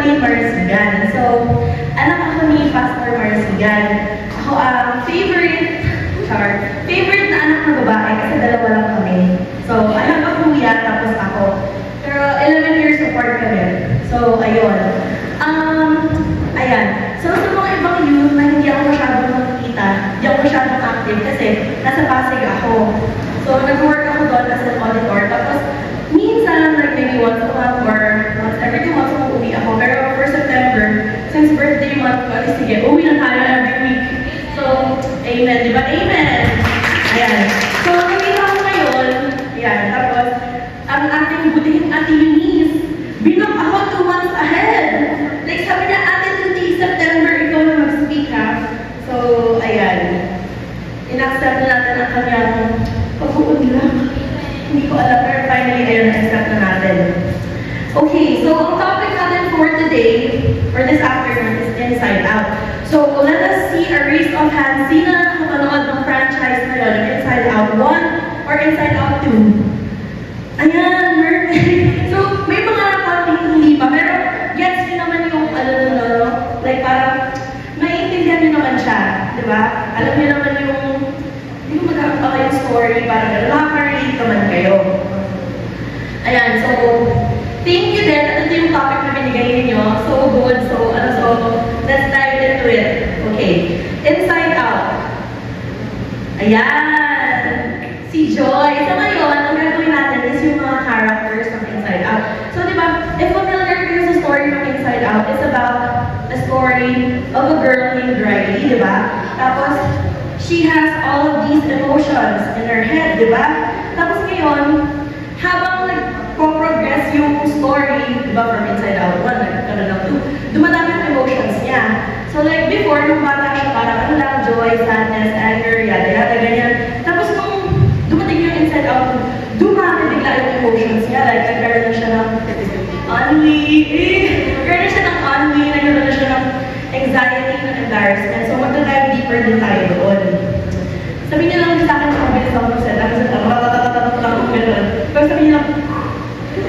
Joy Marasigan. So, anak ako ni Pastor Marasigan. Ako ang favorite na anak na babae kasi dalawa lang kami. So, anak ko kuya, tapos ako. Pero 11 years apart kami. So, ayun. Ayan. So, sa mga ibang youth na hindi ako masyadong makikita, hindi ako masyadong active kasi nasa Pasig ako. So, nag-work ako doon as an auditor. Tapos, minsan, like maybe once a month or once every 2 months, uuwi ako. Pero for September, since birthday month ko, sige, uwi na tayo every week. So, amen, di ba? Amen! Ayan. So, nakita ko ngayon, ayan, tapos, ang ating butihing Ate Eunice, binok ako 2 months ahead. Like, sabi niya, Ate Tuti, September, ikaw na mag-speak ha. So, ayan. In-accept na natin ang kanyang pag-uod lang. Hindi ko alam, pero finally, ayun, na-accept na natin. Okay, so ang topic natin for today, for this afternoon, is Inside Out. So, let us see a raise of hands. Sino na nakapanood ng franchise na yun, Inside Out 1 or Inside Out 2? Ayan, perfect. So, may mga konting hindi pa, pero gets nyo naman yung, like parang, naiintindihan nyo naman siya, di ba? Alam nyo naman yung, hindi ko magkakita kayong story, parang nakaka-relate naman kayo. Ayan, so, thank you din. Ito yung topic na binigay ninyo. So good. So, let's dive into it. Okay. Inside Out. Ayan. Si Joy. So ngayon, ang gagawin natin is yung mga characters ng Inside Out. So, di ba, if familiar kayo sa story ng Inside Out, it's about a story of a girl named Riley, di ba? Tapos, she has all of these emotions in her head, di ba? Tapos ngayon, habang nag-progress yung story, di ba, from Inside Out 1, nagkaroon ng 2, dumadami ang emotions niya. So like before, nung bata siya, parang ano lang, joy, sadness, anger, yada, ganyan. Tapos nung dumating yung Inside Out 2, dumami bigla yung emotions niya. Like, nagkaroon na siya ng nagkaroon na siya ng anxiety, ng embarrassment. So magda-dive deeper din tayo doon. Sabihin niyo lang sa akin kung mabilis ako mag-set up, kasi gano'n. Pero sabihin niyo lang,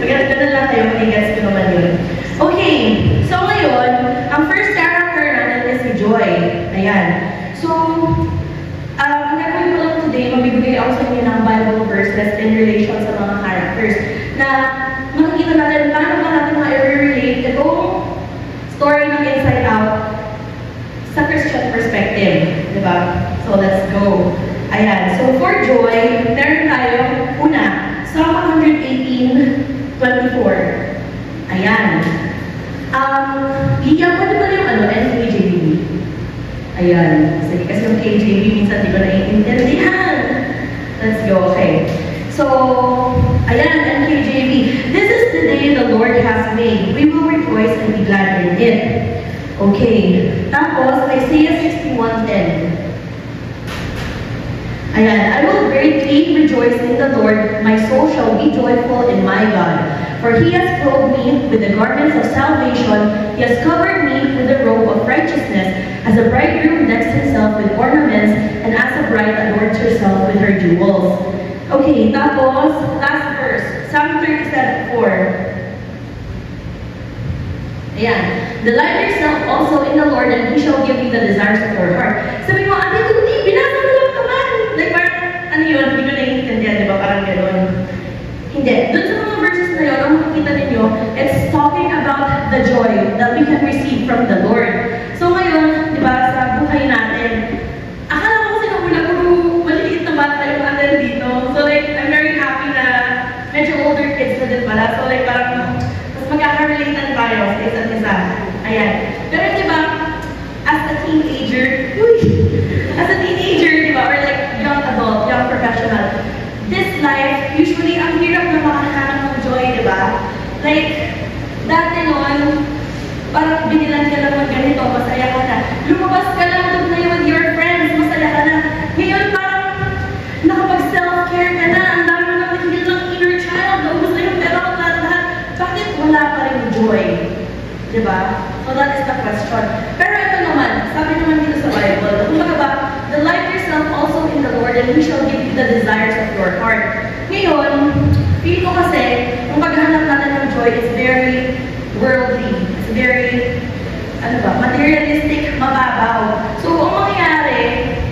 ganun lang tayo, mag-guess ko naman yun. Okay, so ngayon, ang first character natin is si Joy. Ayan. So, ang gagawin ko lang today, magbibigay ako sa inyo ng Bible verses in relation sa mga characters na makikita natin paano ba natin ma-relate itong story ng Inside Out sa Christian perspective. Diba? So, let's go. Ayan. So, for Joy, meron tayo, una, Psalm 118:24. Ayan. Bigyan ko na yung NKJV. Ayan. Sige, kasi yung KJV minsan di ko naiintindihan. Let's go. Okay. So, ayan, NKJV. This is the day the Lord has made. We will rejoice and be glad in it. Okay. Tapos, Isaiah 61:10. Ayan, I will greatly rejoice in the Lord. My soul shall be joyful in my God. For he has clothed me with the garments of salvation. He has covered me with the robe of righteousness, as a bridegroom decks himself with ornaments, and as a bride adorns herself with her jewels. Okay, tapos, last verse, Psalm 37:4. Ayan, delight yourself also in the Lord, and he shall give you the desires of your heart. Sabi mo, Ate Tuti, binasa mo lang naman. Like, parang, ano yun, hindi ko naiintindihan, di ba? Parang gano'n. Hindi. Doon sa mga verses na yun, ang makikita ninyo, it's talking about the joy that we can receive from the Lord. So ngayon, di ba, sa buhay natin, akala ko kasi nung una, puro maliliit na bata yung natin dito. So like, I'm very happy na medyo older kids na din pala. So like, parang, mas magkaka-relatean tayo sa isa't isa. Ayan. Pero di ba, as a teenager, di ba, or like, young adult, young professional, this life, usually, ang hirap na makahanap ng joy, di ba? Like, dati noon, parang binilan ka lang ng ganito, masaya ka na. Lumabas ka lang doon na with your friends, masaya ka na. Ngayon, parang nakapag-self-care ka na, ang dami mo na mahigil ng inner child, naubos na yung pera ko lahat. Bakit wala pa rin joy? Di ba? So that is the question. Pero ito naman, sabi naman dito sa Bible, kumbaga ba, delight yourself also in the Lord, and He shall give you the desires of your heart. Ngayon, feel ko kasi, ang paghahanap natin ng joy is very worldly. It's very ano ba, materialistic, mababaw. So, ang mangyayari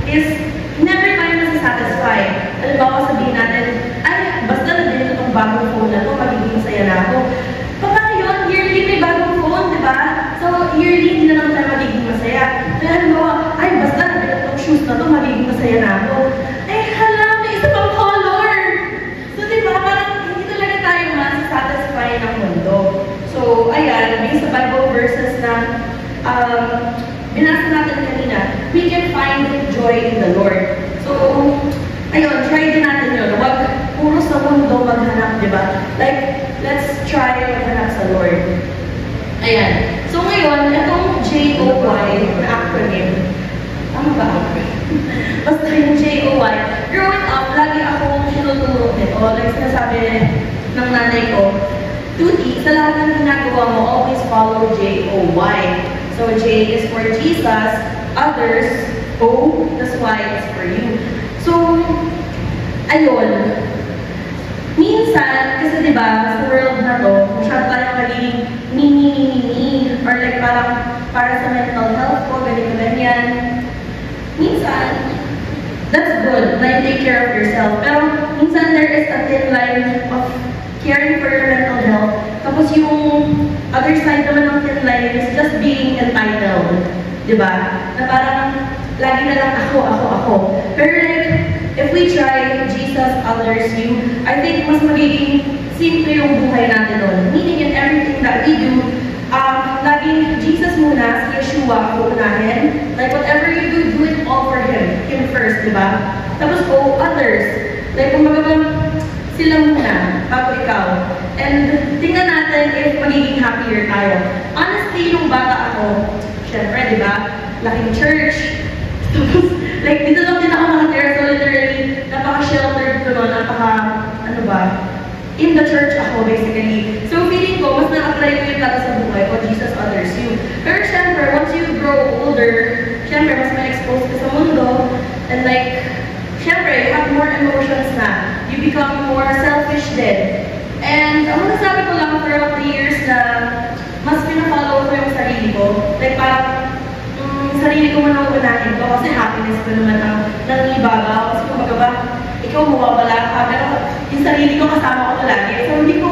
is, never tayo nasa-satisfy. Halimbawa, sabihin natin, ay, basta nabili ko itong bagong phone na ito, magiging masaya na ako. Paano yun? Yearly may bagong phone, di ba? So, yearly, hindi na lang tayo magiging masaya. Kaya halimbawa, ay, basta nabili ko itong shoes na ito, magiging masaya na ako. Eh, hala, may isa pang color! So, di ba, parang hindi talaga tayo masasatisfy ng mundo. So, ayan, based sa Bible verses na binasa natin kanina, we can find joy in the Lord. So, ayun, try din natin yun. Huwag puro sa mundo maghanap, di ba? Like, let's try maghanap sa Lord. Ayan. So, ngayon, itong JOY na acronym, ano ba acronym? Basta yung JOY, growing up, lagi akong tinuturo nito. Like, sinasabi ng nanay ko, Tuti, sa lahat ng ginagawa mo, always follow JOY. So, J is for Jesus, others, O, that's why it's for you. So, ayun. Minsan, kasi diba, sa world na to, masyado tayong naging ni, or like parang para sa mental health ko, ganito, ganyan. Minsan, that's good, na you take care of yourself. Pero, minsan there is a thin line of caring for your mental health. Tapos yung other side naman ng thin line is just being entitled. Diba? Na parang lagi na lang ako. Pero like, if we try Jesus, others, you, I think mas magiging simple yung buhay natin nun. Meaning in everything that we do, laging Jesus muna, si Yeshua, unahin. Like whatever you do, do it all for Him first, diba? Tapos others. Like kumbaga sila muna, bago ikaw. And tingnan natin if magiging happier tayo. Honestly, yung bata ako, syempre, di ba? Laking church. Tapos, like, dito lang din ako nakatira. So, literally, napaka-sheltered ko nun, ano ba? In the church ako, basically. So, feeling ko, mas na-apply ko yung tata sa buhay ko, Jesus, others, you. Pero, syempre, once you grow older, syempre, mas ma-expose ka sa mundo. And like, syempre, you have more emotions na. You become more selfish din. And ang nasabi ko lang throughout the years na mas pinafollow ko yung sarili ko. Like parang sarili ko muna unahin ko kasi happiness ko naman ang nangibabaw. Kasi kumbaga ba, ikaw mawawala ka. Pero yung sarili ko kasama ko palagi. So hindi ko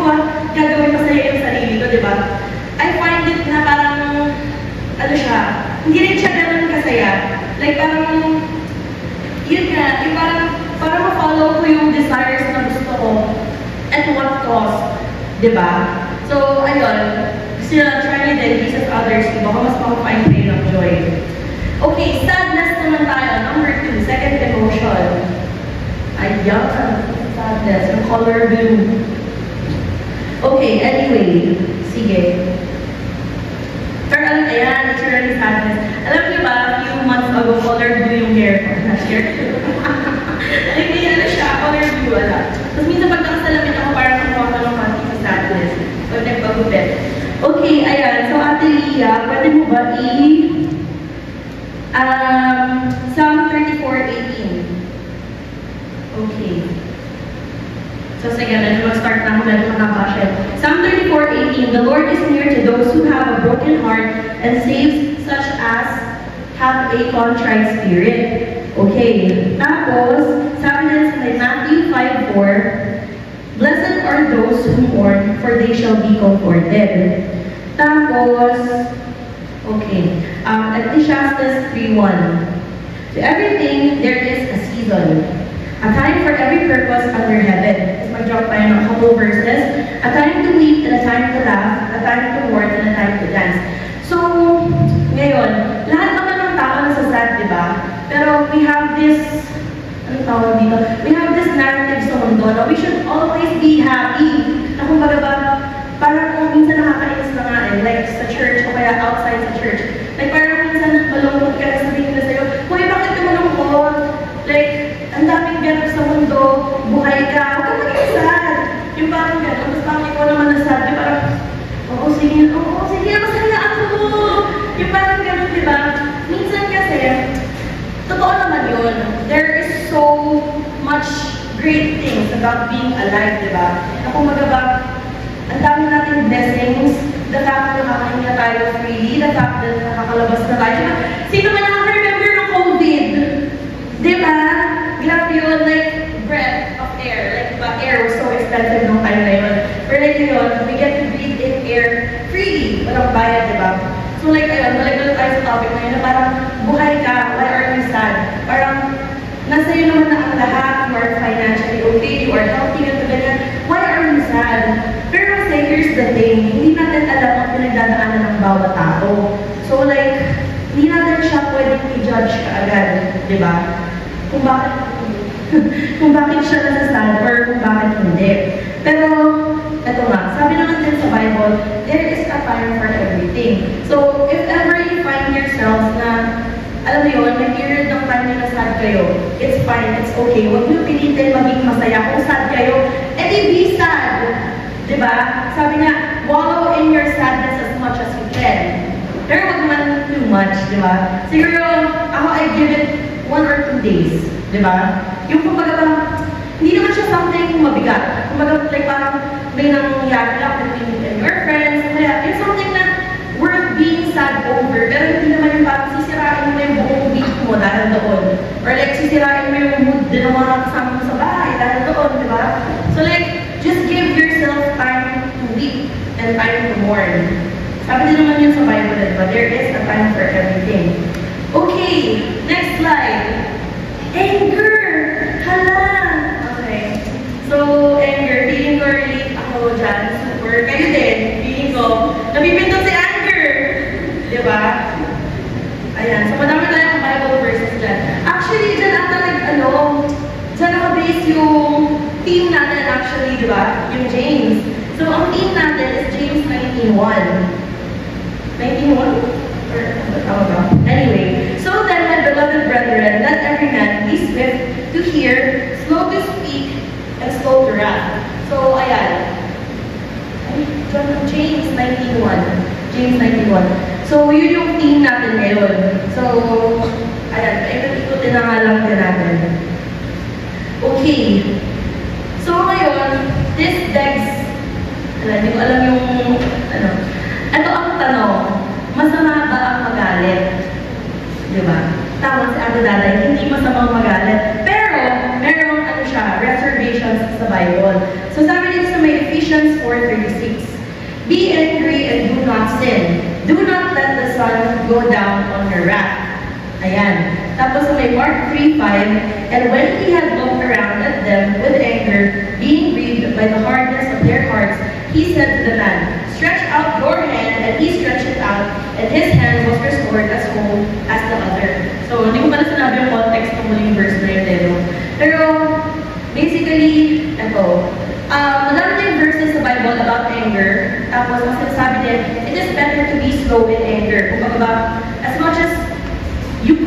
gagawin masaya yung sarili ko, di ba? I find it na parang, ano siya, hindi rin siya ganun kasaya. Like parang, yun nga, yung parang ma-follow ko yung desires na gusto ko at what cost, diba? So, ayun, gusto nyo try nyo din, Jesus, others, baka mas makafind kayo ng joy. Okay, sadness naman tayo. Number 2, second emotion. Ayan, sadness, yung color blue. Okay, anyway, sige. Pero ayan, it's really sadness. Alam niyo ba, a few months ago, color blue yung hair ko. Na-share ko. Like, may ano siya, color blue, ala. Tapos minsan pag nakasalamin ako, parang nakuha ka ng konti sa sadness. Pag nagpagupit. Okay, ayan. So, Ate Lia, pwede mo ba Psalm 34:18. Okay. So, sige, medyo mag-start na ako, medyo makapasya. Psalm 34:18, the Lord is near to those who have a broken heart and saves such as have a contrite spirit. Okay. Tapos, sabi din sa Matthew 5:4, blessed are those who mourn, for they shall be comforted. Tapos, okay. Ecclesiastes 3:1, to everything there is a season, a time for every purpose under heaven. Let's mag-drop tayo ng couple verses. A time to weep and a time to laugh, a time to mourn and a time to dance. So, ngayon, lahat naman ng tao nasasad, di ba? Pero we have this, ano tawag dito? We have this narrative sa mundo na we should always be happy. Na kung baga ba, parang kung minsan nakakainis na nga like sa church o kaya outside sa church. Like parang minsan malungkot ka na sabihin na sa'yo, Hoy, bakit ka malungkot? Like, ang daming ganap sa mundo, buhay ka, huwag ka maging sad. Yung parang gano'n, tapos parang ikaw naman na sad, yung parang, oo, sige, masaya ako. Yung parang gano'n, di ba? Minsan kasi, totoo naman yun. There is so much great things about being alive, di ba? Na kung magaba, ang dami nating blessings, the fact na nakakahinga tayo freely, the fact that nakakalabas na tayo. Sino man nakaka-remember ng COVID? Diba? Grabe yun, like, breath of air. Like, diba, air was so expensive nung time na yun. Pero like yun, we get to breathe in air freely. Walang bayad, diba? So like, ayun, malagalo tayo sa topic na yun na parang buhay ka, why are you sad? Parang, nasa iyo naman na ang lahat, you are financially okay, you are healthy, at ganyan. Why are you sad? Pero kasi, here's the thing, hindi natin alam ang pinagdadaanan ng bawat tao. So like, hindi natin siya pwedeng i-judge kaagad, di ba? Kung bakit, kung bakit siya nasasad or kung bakit hindi. Pero, eto nga, sabi naman din sa Bible, there is a time for everything. So, if ever you find yourself na, alam mo yun, may period ng time na sad kayo, it's fine, it's okay. Huwag niyo pilitin maging masaya. Kung sad kayo, edi be sad. Diba? Sabi nga, wallow in your sadness as much as you can. Pero wag man too much, diba? Siguro, ako, I give it 1 or 2 days. Diba? Yung kumbaga parang, hindi naman siya something mabigat. Kumbaga, like parang may nangyayari lang between you and your friends. Kaya, it's something na worth being sad over. Pero hindi naman yung parang sisirain mo yung buong week mo dahil doon. Or like, sisirain mo yung mood din ng mga kasama mo sa bahay dahil doon, diba? So like, just give yourself time to weep and time to mourn. Sabi din naman yun sa Bible, diba? There is a time for everything. Okay, next slide. Anger! Hala! Okay. So, anger. Feeling ko relate ako dyan. Super. Kayo din. Feeling ko. Napipindot si anger! Diba? Ayan. So, madami tayong Bible verses dyan. Actually, dyan ata dyan nakabase yung theme natin actually, diba? Yung James. So, ang theme natin is James 19:1. 19:1? Or, tama ba? Anyway. So then, my beloved brethren, let every man be swift to hear, slow to speak, and slow to wrath. So, ayan. James 19:1. James 19:1. So, yun yung theme natin ngayon. So, ayan. Ikot-ikotin na nga lang din natin. Okay. So, ngayon, this begs, hindi ko alam yung, ito ang tanong, masama ba ang magalit? Diba? Tama si Ate Daday, hindi masamang magalit. Pero, merong reservations sa Bible. So, sabi dito sa may Ephesians 4:36, be angry and do not sin. Do not let the sun go down on your wrath. Ayan. Tapos sa may Mark 3:5, and when he had looked around at them with anger, being grieved by the hardness of their hearts, he said to the man, stretch out your hand, and he stretched it out, and his hand was restored as whole as the other. So, hindi ko pala sinabi yung context ng muling verse na yun. Pero, basically, ito. Madami tayong verses sa Bible about anger. Tapos, ang sinasabi din, it is better to be slow in anger. Kung ba, as much as you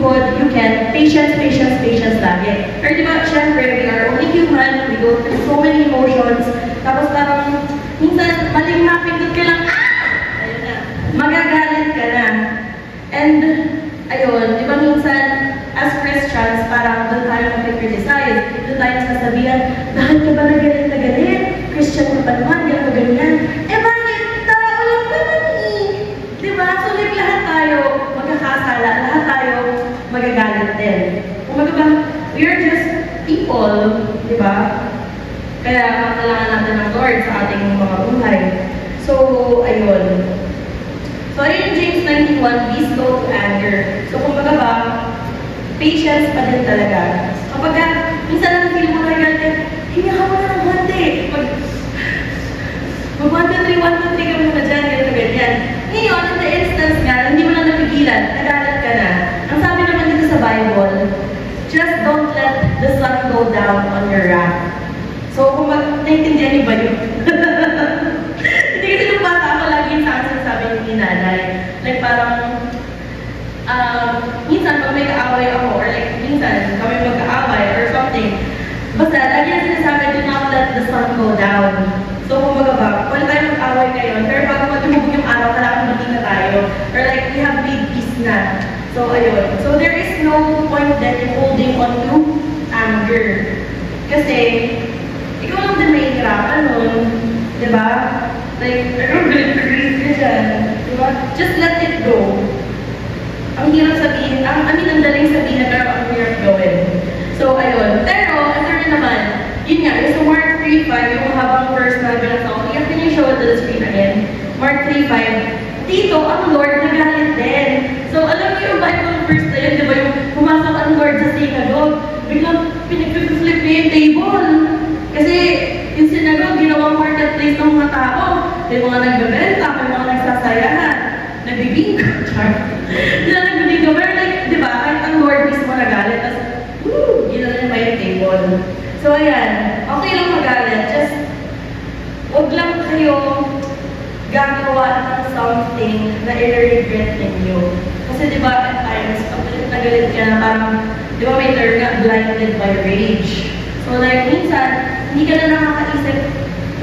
can, patience, patience, patience lagi. Pero di ba, syempre, we are only human, we go through so many emotions, tapos parang, minsan, maling mapindot ka lang, ayun na, magagalit ka na. And, ayun, di ba minsan, as Christians, parang doon tayo mag-criticize, doon tayo sasabihan, bakit ka ba nagalit na galit? Christian ka ba naman, di ako ganyan? Eh bakit? Tao lang naman eh. Di ba? So, like, lahat tayo magkakasala, lahat tayo magagalit din. Kung ba, we are just people, di ba? Kaya kailangan natin ng Lord sa ating mga buhay. So, ayun. So, ayun James 19:1, be slow to anger. So, kung ba, patience pa din talaga. Kapag minsan lang feel mo nagalit, hindi ka mo na ng konti. Mag 1, 2, 3, 1, 2, 3 ka muna dyan, ganyan. Ngayon, in the instance nga, hindi mo na napigilan, nagalit ka na. Ang sabi naman dito sa Bible, just don't let the sun go down on your wrath. So, kung naiintindihan niyo ba yun? Hindi kasi nung bata ako lagi sa akin sabi ni nanay. Like parang, minsan pag may kaaway ako, or like minsan kami magkaaway or something, basta lagi na sinasabi, do not let the sun go down. So, kumbaga ba, wala tayo mag-away ngayon, pero bago matubog yung araw, kailangan magkita tayo. Or like, we have made peace na. So, ayun. So, there is no point then in holding on to anger. Kasi, ikaw lang din may hirapan nun. Diba? Like, galit ka dyan. Diba? Just let it go. ang hirap sabihin, ang daling sabihin, pero ang hirap gawin. So, ayun. Pero, ito rin naman, yun nga, yung sa Mark 3:5, yung habang verse na binasa ko, can you show it to the screen again? Mark 3:5, dito, ang Lord nagalit din. So, alam niyo yung Bible verse na yun, di ba, yung pumasok ang Lord sa synagogue, biglang pinag-flip niya yung table. Kasi, yung synagogue, ginawang marketplace ng mga tao. May mga nagbebenta, may mga nagsasayahan, nagbibingko, nagbibingko. Pero like, di ba, kahit ang Lord mismo nagalit, tapos, ginawa niya pa yung table. So, ayan, okay lang magalit, just, huwag lang kayo gagawa ng something na i-regret ninyo. Kasi di ba, at times, pag nagalit ka na parang, di ba may term na blinded by rage. So like, minsan, hindi ka na nakakaisip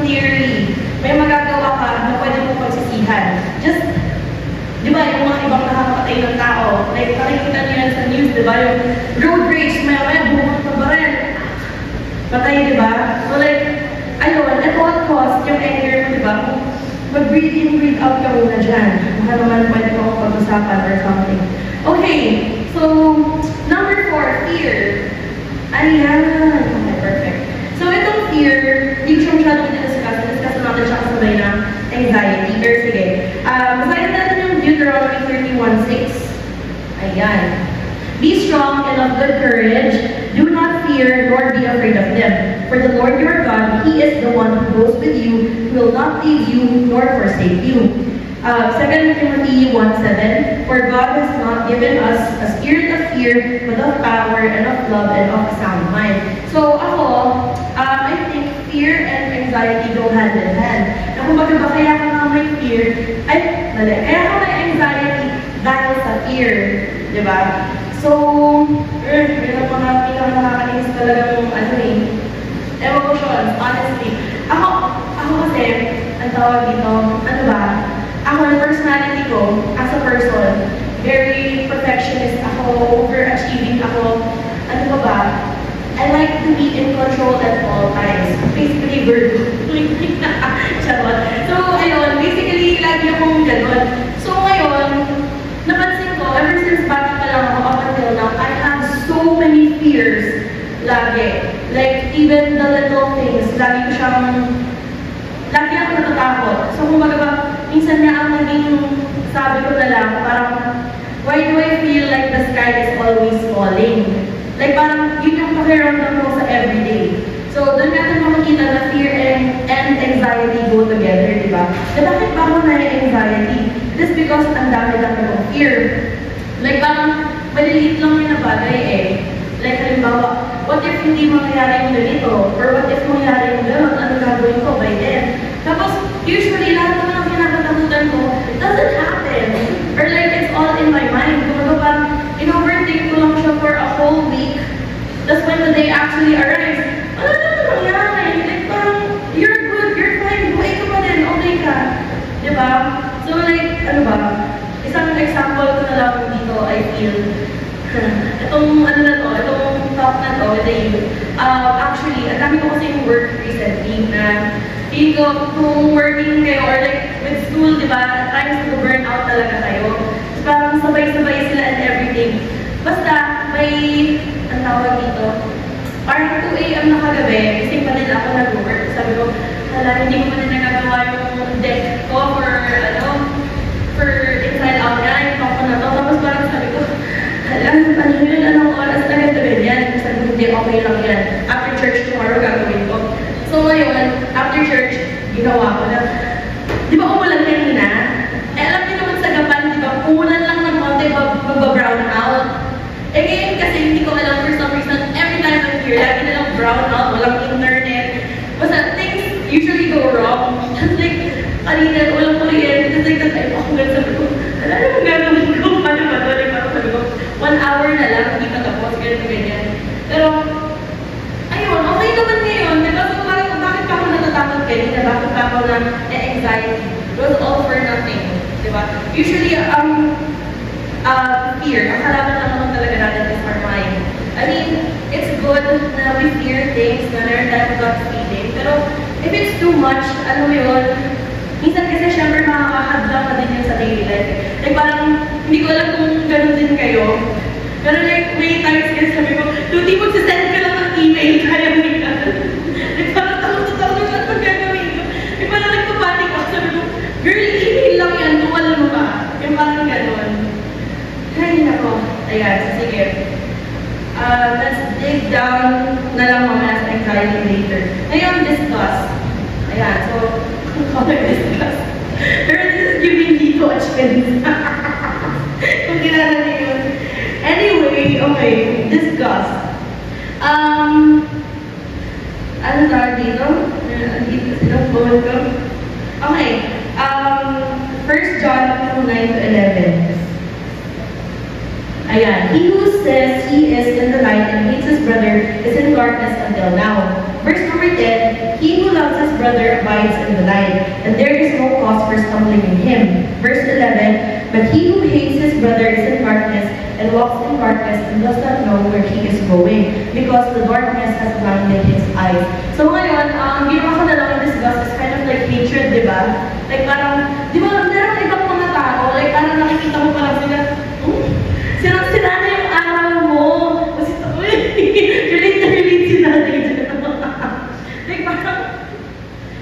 clearly. May magagawa ka na pwede mong pagsisihan. Just, di ba, yung mga ibang nakakapatay ng tao, like, nakikita niyo yan sa news, di ba, yung road rage, maya bumot na baril. Patay, di ba? So like, ayun, at what cost, yung anger mo, di ba, mag-breathe in, breathe out ka muna dyan. Baka naman pwede mo akong pag-usapan or something. Okay, so, number 4, fear. Ayan. Okay, perfect. So, itong fear, hindi ko siya masyadong discuss natin siya kasabay ng anxiety. Pero sige, basahin natin yung Deuteronomy 31:6. Ayan. Be strong and of good courage. Do not fear, nor be afraid of them. For the Lord your God, He is the one who goes with you. He will not leave you, nor forsake you. 2 Timothy 1:7. For God has not given us a spirit of fear, but of power and of love and of a sound mind. So ako, I think fear and anxiety go hand in hand. Na kumbaga ba kaya ka nga may fear, kaya ka may anxiety dahil sa fear. Diba? So, yun ang mga pinaka-nakakainis talagang ewan ko siya, honestly. Ako kasi, ang tawag dito, ako, ang personality ko, as a person, very perfectionist ako, overachieving ako, I like to be in control at all times. Basically, Virgo. So, ayun, basically, lagi akong ganun. So, ngayon, napansin ko, ever since bata pa lang ako, up until now, I have so many fears lagi. Like, even the little things, lagi ako natatakot. So, kumbaga ba, minsan nga ang naging sabi ko na lang, parang, why do I feel like the sky is always falling? Like, parang, yun yung pakiramdam ko sa everyday. So, doon natin makikita na fear and anxiety go together, di ba? Na bakit ba ako na-anxiety? It is because ang dami-dami kong fear. Like, parang, maliliit lang yung nabagay eh. Like, halimbawa, what if hindi mangyayari yung ganito? Or what if mangyayari yung gano'n? Ano gagawin ko by then? Tapos, usually, lahat naman ang kinakatakutan ko, it doesn't happen. Or like, it's all in my mind. Kumbaga parang, in-overthink ko lang siya for a whole week. That's when the day actually arrives. Ano naman nangyari? Like, parang, you're good, you're fine, buhay ka pa din, okay ka. Diba? So like, isang example ko na lang dito, I feel, itong talk na to with the youth. Actually, ang dami ko kasi yung work recently na feeling ko kung working kayo or like with school, di ba, at times burn out talaga kayo. So, parang sabay-sabay sila and everything. Basta, may, ang tawag dito, parang 2 AM na kagabi, kasi pa din ako nag-work. Sabi ko, hindi ko pa din nagagawa yung desk ko for inside out na, yung na to. Tapos parang sabi ko, anong oras na gagawin yan? Sabi ko, hindi, okay lang yan. After church tomorrow, gagawin ko. So ngayon, after church, ginawa ko na. Di ba umulan kanina? Alam niyo naman sa Japan, di ba, umulan lang ng konti, magba-brown out. Ngayon kasi hindi ko alam for some reason, every time I'm here, lagi na lang brown out, walang internet. Basta things usually go wrong. Just like, kanina, walang kuryente. Just like, that's ako nga sabi ko, alam mo gagawin ko, paano ba ito? Sabi ko, 1 hour na lang, hindi pa tapos, ganyan. Pero, ayun, okay naman ngayon. Diba? So, bakit pa ako natatakot kanina? Bakit pa ako na anxiety? It was all for nothing. Diba? Usually, fear, ang kalaban lang naman talaga natin is our mind. I mean, it's good na we fear things, na meron tayong gut feeling. Pero, if it's too much, ano yun, minsan kasi syempre makakahadlang na din yun sa daily life. Like parang, hindi ko alam kung ganun din din kayo. Pero like, may times kasi sabi ko, Tuti, magsasend ka lang ng email, kaya mo yan. Like, parang takot na pag gagawin ko. Like, parang nagpapanik ako, sabi ko, girl, email lang yan, tuwal mo ba? Yung parang gano'n. Ay, nako. Ayan, sige. Let's dig down na lang mamaya sa anxiety later. Ngayon, discuss. Ayan, so, color discuss. Pero this is giving Lito a chance. Kung kilala niyo yun. Anyway, okay, discuss. Ano tawag dito? Dito silang phone ko. Okay, 1 John 2:9-11. Ayan, he who says he is in the light and hates his brother is in darkness until now. Verse number 10, he who loves his brother abides in the light, and there is no cause for stumbling in him. Verse 11, but he who hates his brother is in darkness and walks in darkness and does not know where he is going, because the darkness has blinded his eyes. So ngayon, ginawa ko na lang yung discuss is kind of like hatred, di ba? Like parang, di ba, meron ibang mga tao, like parang nakikita mo parang sila, sila na yung araw mo. Kasi ito, relate na relate si nanay dyan. Like parang,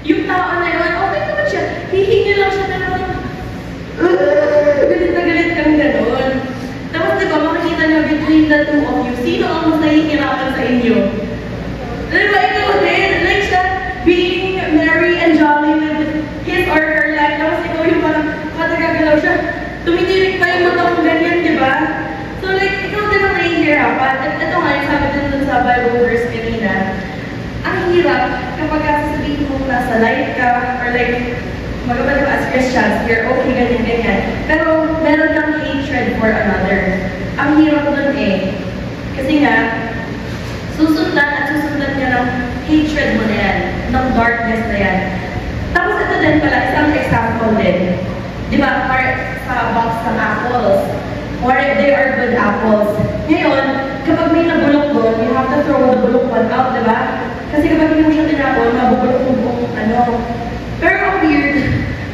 yung tao na yun, okay naman siya. Hihingi lang siya na naman. Galit na galit kang gano'n. Tapos diba, makikita niyo between the two of you, sino ang mas nahihirapan sa inyo? Diba, ikaw din. Like siya, being merry and jolly with his or her life. Tapos ikaw yung parang, katagagalaw siya. Tumitirik pa yung mata mong ganyan, diba? So like, ikaw din ang nahihirapan. At ito nga, yung sabi din dun sa Bible verse kanina, ang hirap kapag sasabihin mo nasa light ka, or like, magkabalik as Christians, you're okay, ganyan. Pero meron kang hatred for another. Ang hirap dun eh. Kasi nga, susundan niya ng hatred mo na yan, ng darkness na yan. Tapos ito din pala, isang example din. Di ba, sa box ng apples, or if they are good apples. Ngayon, kapag may nabulok doon, you have to throw the bulok one out, di ba? Kasi kapag hindi mo siya tinapon, mabubulok mo buong ano. Pero ang weird,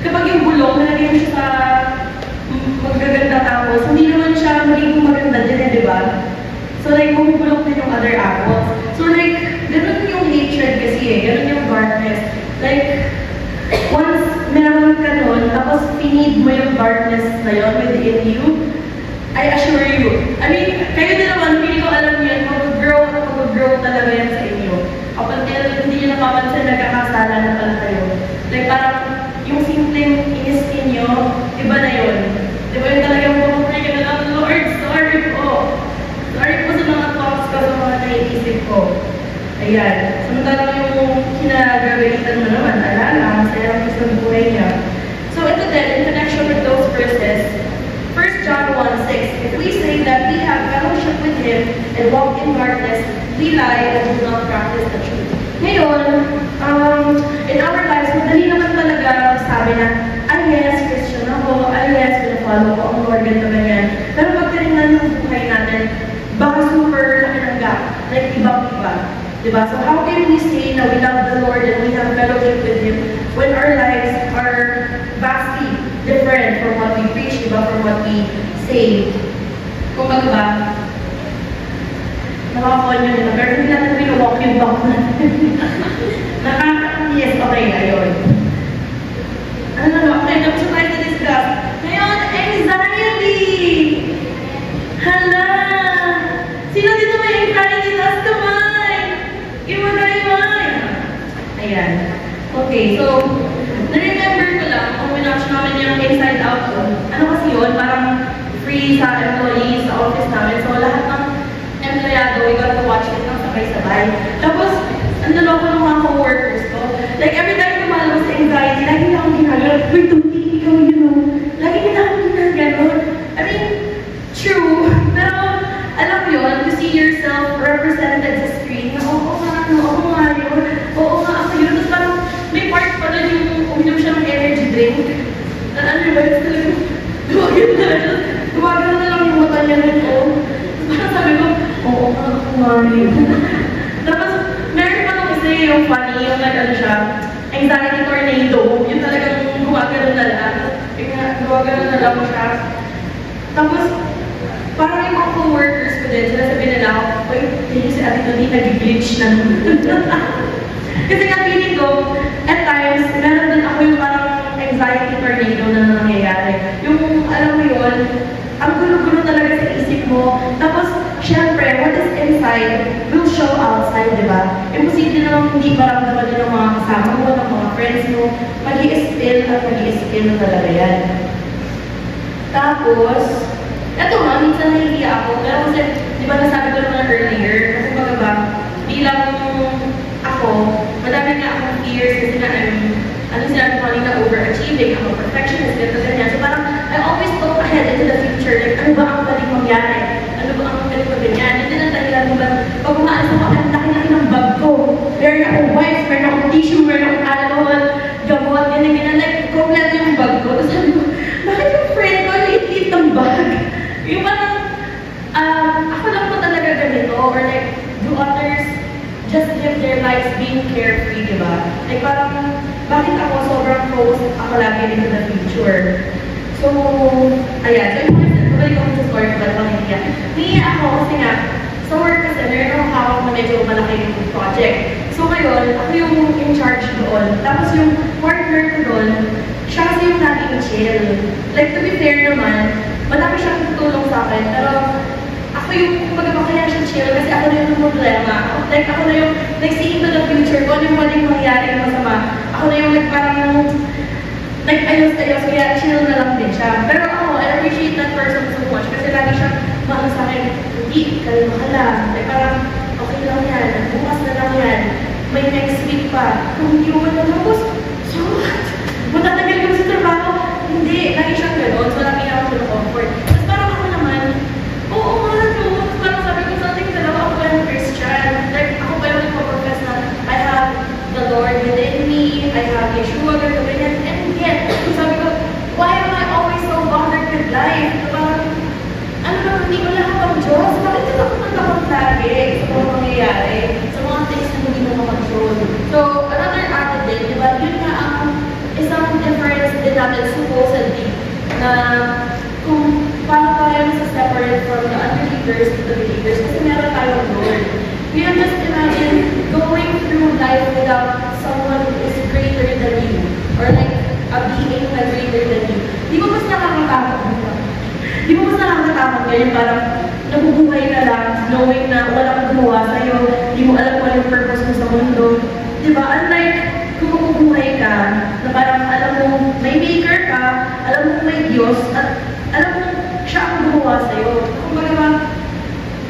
kapag yung bulok, nalagay mo siya sa magaganda apples, hindi naman siya magiging maganda din eh, di ba? So like, bumubulok din yung other apples. So like, ganun yung hatred kasi eh, ganun yung darkness. Like, once meron ka nun, tapos pinid mo yung darkness na yun within you, I assure you, I mean, kayo din naman, hindi ko alam yan, mag-grow talaga yan sa inyo. Kapag hindi nyo napapansin, nagkakasala na pala kayo. Like parang, yung simpleng inis ninyo, iba na yun. Di ba yung talagang pumapray ka na lang, Lord, sorry po. Sorry po sa mga thoughts ko, sa mga naiisip ko. Ayan. Samantalang yung kinagagalitan mo naman, alala, masaya ang gusto ng buhay niya. So ito din, in connection with those verses, 1 John 1:6, if we say that we have fellowship with Him and walk in darkness, we lie and do not practice the truth. Ngayon, in our lives, madali naman talaga sabi na, yes, Christian ako, yes, pinafollow ko ang Lord, ganito, ganyan. Pero pag tinignan yung buhay natin, baka super laki ng gap, like ibang-iba. Diba? So how can we say na we love the Lord and we have fellowship with Him when our lives are vastly different from what we preach, diba? From what we say? Kung ba, nakakonyo nila, pero hindi natin pinawalk yung back natin. Yes, okay, ayun. Okay, tapos tayo na discuss. Ngayon, anxiety! Hala! Sino dito may anxiety? Taas kamay! Imagay-may! Ayan. Okay, so, na-remember ko lang, kung winatch namin yung inside out ko, ano kasi yun, parang free sa employees, sa office namin. So, lahat ng empleyado, we got to watch it ng sabay-sabay. Tapos, andun ako ng mga co-workers ko. Like, every time lumalabas sa anxiety, lagi na akong ginagawa, wait, Tuti, ikaw, you know, lagi na akong ginagawa. I mean, true, pero, alam mo yun, to see yourself represented sa screen, na oo nga, ako nga yun, oo nga ako yun. Tapos parang, may part pa na yung uminom siya ng energy drink. Ano ba, ito talaga, dumagan na lang yung mata niya nito. Parang sabi ko, oo nga, ako nga yun. Tapos, meron pa nung isa yung funny, yung ano siya, anxiety tornado, yung talagang gumagano na lang. Gumagano na lang siya. Tapos, co-workers ko din, sinasabi nila ako, uy, hindi si Ate Tony nag-glitch na. Kasi nga feeling ko, at times, meron din ako yung parang anxiety tornado na nangyayari. Yung, alam mo yun, ang gulo-gulo talaga sa isip mo. Tapos, syempre, what is inside will show outside, di ba? Imposible naman hindi maramdaman din ng mga kasama mo, ng mga friends mo. Mag-i-spill at mag-i-spill na talaga yan. Tapos, eto nga, minsan nahihiya ako. Pero kasi, di ba nasabi ko naman earlier, kasi mga ba, bilang ako, madami nga akong fears kasi na ano sinabi ko kanina, overachieving, ako perfectionist, ganito, ganyan. So parang, I always look ahead into the future, like, ano ba ang galing mangyari? Ano ba ang galing mag ganyan? Hindi na dahilan mo ba, pag umaalis ako, ang laki-laki ng bag ko. Meron akong wipes, meron akong tissue, meron akong alcohol, gamot, ganyan, ganyan. Like, kompleto yung bag ko. Tapos sabi ko, bakit yung friend ko, liit-liit ng bag? Yung parang, ako lang po talaga ganito, or like, do others just live their lives being carefree, di ba? Like, parang, bakit ako sobrang focused ako lagi into the future? So, ayan. So, balik ako sa story ko, ba't ako naiiyak? Naiiyak ako kasi nga, sa work kasi, meron akong hawak na medyo malaking project. So, ngayon, ako yung in charge doon. Tapos yung partner ko doon, siya kasi yung laging chill. Like, to be fair naman, malaki siyang tutulong sa akin, pero ako yung, kumbaga kaya siya chill kasi ako na yung problema. Like, ako na yung nag-see into the future, kung ano yung maling mangyari ng masama. Ako na yung parang ayos-ayos, kaya chill na lang din siya. Pero ako, I appreciate that person so much kasi lagi siya maano sa akin, hindi, kalma ka lang. Like, parang, okay lang yan, bukas na lang yan, may next week pa. Kung hindi mo matapos, so what? Matatagal ko sa trabaho? Hindi, lagi siyang gano'n, so lagi ako sa comfort. Tapos parang ako naman, oo nga no, parang sabi ko sa ating dalawa, ako pa yung Christian. Like, ako pa yung nagpo-profess na I have the Lord within me, I have Yeshua, ganyan, and yet, sabi ko, why am I always so bothered with life? Parang, ano ba, hindi ko lahat ang Diyos? Bakit ka ako nagkakot lagi sa mga mangyayari? Sa mga things na hindi mo makontrol. So, another added din, di ba, yun nga ang isang difference din natin supposedly na kung paano tayo separate from the unbelievers to the believers kasi meron tayong Lord. We can just imagine going through life without someone who is greater than you or like a being na greater than you. Di ba mas nakakatakot mo? Di ba mas nakakatakot ngayon parang nabubuhay ka lang knowing na walang gumawa sa'yo, di mo alam kung yung purpose mo sa mundo. Di ba? Unlike kung mabubuhay ka na parang alam mo may maker ka, alam mo may Diyos, at alam mo siya ang gumawa sa'yo. Kung baga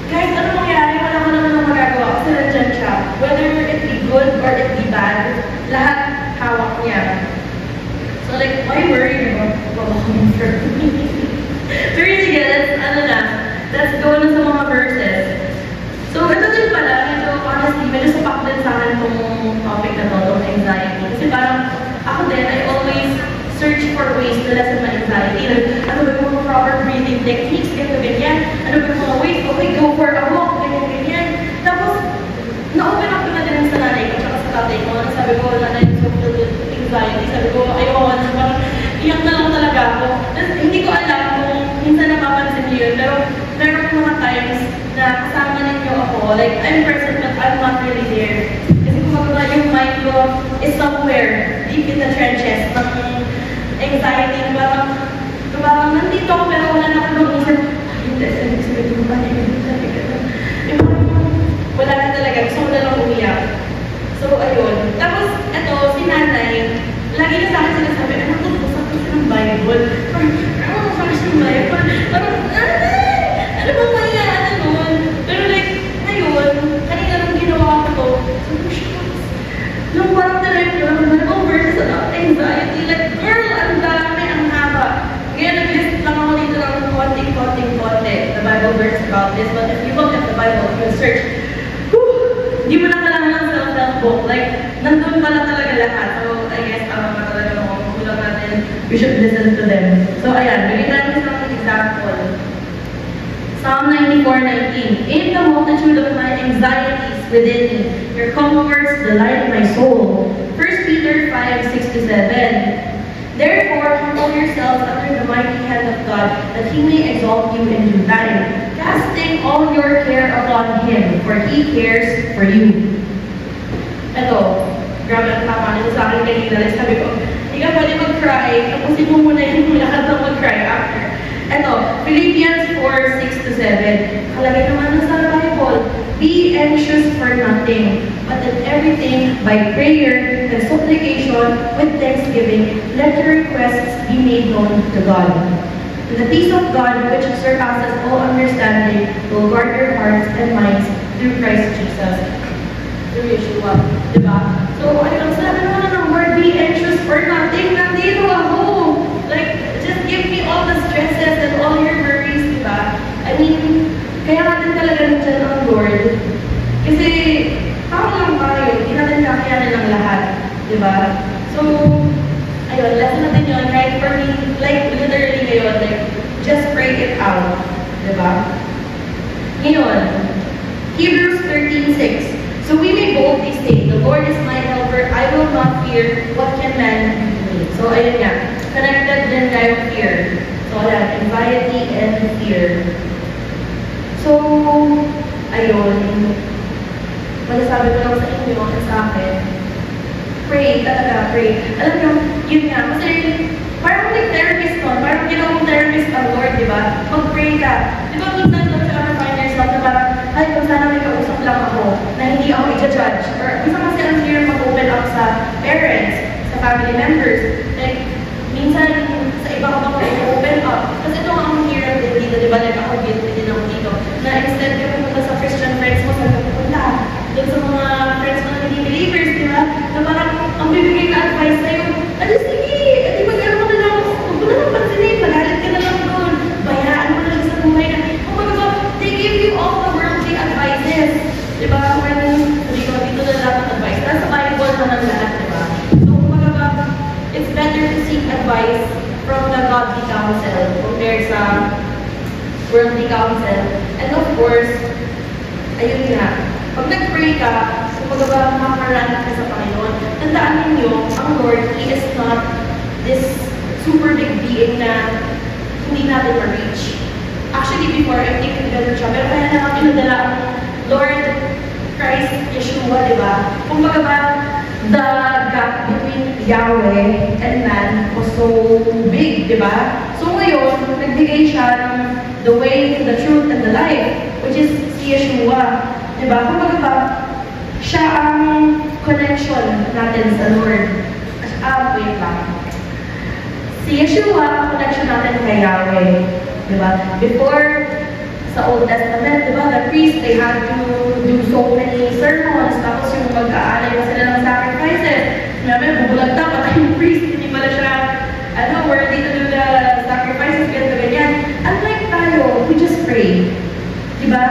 kahit ano mangyari, wala ka naman ang magagawa kasi nandyan siya. Whether it be good or it be bad, lahat hawak niya. So like, why worry about what comes from me? Pero sige, let's go na sa mga verses. So ito din pala, medyo sapak din sa akin itong topic na to, itong anxiety. Kasi parang ako din, I always search for ways to lessen my anxiety. Like, ano ba yung mga proper breathing techniques, ganyan. Ano ba yung mga ways, okay, go for a walk, ganyan. Tapos, na-open up ko na din sa nanay ko, tsaka sa tatay ko. Sabi ko, nanay, so anxiety. Sabi ko, ayoko, parang iyak na lang talaga ako. Tapos, hindi ko alam kung minsan napapansin niyo yun, pero meron mga times na kasama ninyo ako, like, I'm present but I'm not really there. Kasi kung magkakaroon yung mind ko is somewhere deep in the trenches ng anxiety na parang nandito ako pero wala na akong mag-isip, hindi, sabi ko ba niya, yung wala na talaga, gusto ko na lang umiyak. So, ayun. Tapos, eto, si nanay, lagi na sa akin sinasabi, ano ito, basta ko siya ng Bible. Ano sa ng Bible? Parang, ano ba kaya, ano nun? Pero like, ngayon, kanina nung ginawa ko to, sabi ko, shucks. Nung parang na-life ko lang, nag-overse sa anxiety. Like, girl, ang dami, ang haba. Ngayon, nag-list lang ako dito ng konting-konting. The Bible verse about this. But if you look at the Bible, if you search, hindi mo na kailangan ng self-help book. Like, nandun pala talaga lahat. So, I guess, tama ka talaga mga magulang natin. We should listen to them. So, ayan, bigyan natin isang example. Psalm 94:19. In the multitude of my anxieties within me, your comforts delight my soul. 1 Peter 5:6-7. Therefore, humble humble yourselves under the mighty hand of God, that He may exalt you in due time, casting all your care upon Him, for He cares for you. Ito, grabe ang tama nito sa akin kanina. Like, sabi ko, hindi ka pwede mag-cry, tapusin mo muna yung lahat ng mag-cry after. Ito, Philippians 4:6-7. Kalagay naman sa Bible, be anxious for nothing, but in everything, by prayer and supplication, with thanksgiving, let your requests be made known to God. And the peace of God, which surpasses all understanding, will guard your hearts and minds through Christ Jesus. Through Yeshua. Diba? So, ayun, sabi naman ng word, be anxious for nothing. Nandito ako. Like, just give me all the stresses and all your worries, diba? I mean, kaya natin talaga nandiyan ang Lord. Kasi, tao lang tayo. Hindi natin kakayanin ang lahat. Diba? So, ayun, lesson natin yun. Kahit for me, like, literally ngayon, like, just pray it out. Diba? Ngayon, Hebrews 13:6. So we may boldly say, the Lord is my helper, I will not fear, what can man do to me? So, ayun nga, connected din tayo fear. So, ayan, anxiety and fear. So, ayun, masasabi ko lang sa inyo at sa akin, pray, talaga, pray. Alam nyo, yun nga, kasi parang may therapist nun, parang ginawang therapist ang Lord, di ba? Mag-pray ka. Di ba minsan doon siya find yourself na parang, ay, kung sana may kausap lang ako, na hindi ako i-judge. Or minsan kasi ang fear mag-open up sa parents, sa family members. Like, minsan, sa iba ka pa mag-open up. Kasi ito ang hirap din dito, di ba? Like, ako guilty din ako dito. Na instead ka pumunta sa Christian friends mo, saan ka pupunta? Doon sa mga friends mo na hindi believers, di ba? Na parang, ang bibigay na advice sa'yo, ano, sige, di ba gano'n mo na lang, huwag mo na lang pansinin, magalit ka na lang doon, bayaan mo na lang sa buhay na, kumbaga, they give you all the worldly advices. Di ba? When, dito na lahat ng advice. Nasa Bible na ng lahat, di ba? So, kumbaga, it's better to seek advice from the godly counsel compared sa worldly counsel. And of course, ayun nga, pag nag-pray ka, kumbaga, makakaraan ka sa Panginoon, tandaan ninyo, ang Lord, He is not this super big being na hindi natin ma-reach. Actually, before, I'm thinking better siya, pero kaya naman pinadala ang Lord Christ, Yeshua, di ba? Kumbaga ba, the gap between Yahweh and man was so big, di ba? So ngayon, nagbigay siya ng the way to the truth and the life, which is si Yeshua, di ba? Kumbaga ba, siya ang connection natin sa Lord. Wait lang. Si Yeshua, ang connection natin kay Yahweh. Diba? Before, sa Old Testament, diba, the priests, they had to do so many sermons, tapos yung mag-aalay pa sila ng sacrifices. Sinabi, bubulagta, patay yung priest, hindi pala siya, worthy to do the sacrifices, ganyan. Unlike tayo, we just pray. Diba?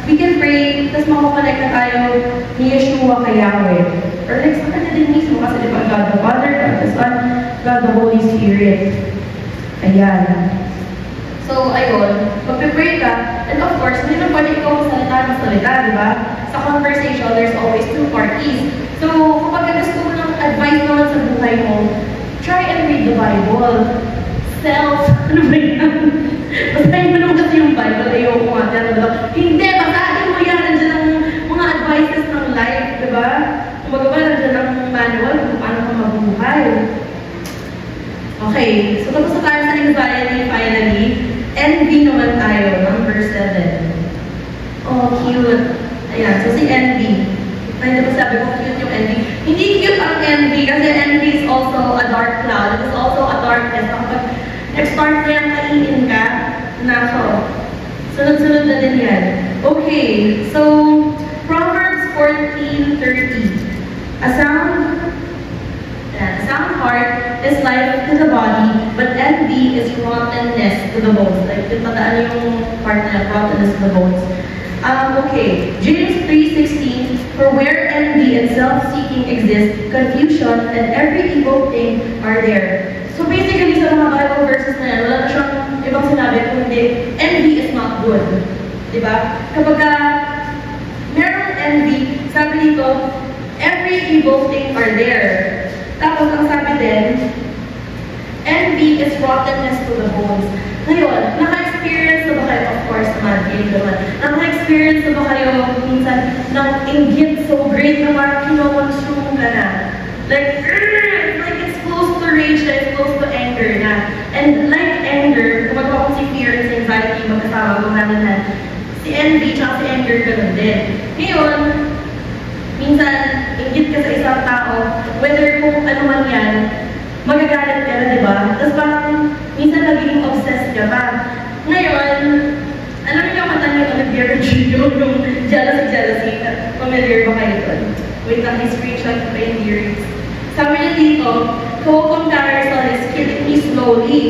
We can pray, tapos makakonect na tayo ni Yeshua kay Yahweh. Or like, sa kanya din mismo, kasi diba, God the Father, God the Son, God the Holy Spirit. Ayan. So, ayun, magpipray ka, and of course, hindi na pwede ikaw magsalita, di ba? Sa conversation, there's always two parties. So, kapag gusto mo ng advice naman sa buhay mo, try and read the Bible. Ano ba yan? Basahin mo naman kasi yung Bible, ayoko nga dyan, diba? Hindi, basahin mo yan, nandiyan ang mga advices ng life, di ba? Kumbaga ba, nandiyan ang manual kung paano ka mabuhay. Okay, so tapos na tayo sa anxiety finally. Envy naman tayo, number 7. Oh, cute. Ayan, so si envy. Pwede ba sabi ko cute yung envy? Hindi cute ang envy kasi envy is also a dark cloud. It is also a darkness. Kapag nag-start na yung kainin ka, nako. Sunod-sunod na din yan. Okay, so Proverbs 14:30. A sound heart is life to the body, but envy is rottenness to the bones. Like, yung pataan yung part na rottenness to the bones. Okay, James 3:16, for where envy and self-seeking exist, confusion and every evil thing are there. So basically, sa mga Bible verses na yan, wala na siyang ibang sinabi, kundi envy is not good. Diba? Kapag merong envy, sabi dito, every evil thing are there. Tapos, ang sabi din, envy is rottenness to the bones. Ngayon, naka-experience na ba kayo? Of course naman, yun naman. Naka-experience na ba kayo minsan ng inggit so great na parang kinoconsume ka na? Like, it's close to rage na, it's close to anger na. And like anger, kumagawa ko si fear and anxiety, magkasama ko natin si envy, tsaka si anger ganun din. Ngayon, minsan, inggit ka sa isang tao, whether kung ano man yan, magagalit ka na, di ba? Tapos parang, minsan nagiging obsessed ka pa. Ngayon, alam niyo yung kanta ni Olivia Rodrigo, yung jealousy. Familiar ba kayo doon? Wait lang, screenshot pa yung lyrics. Sabi niya dito, co-comparison is killing me slowly.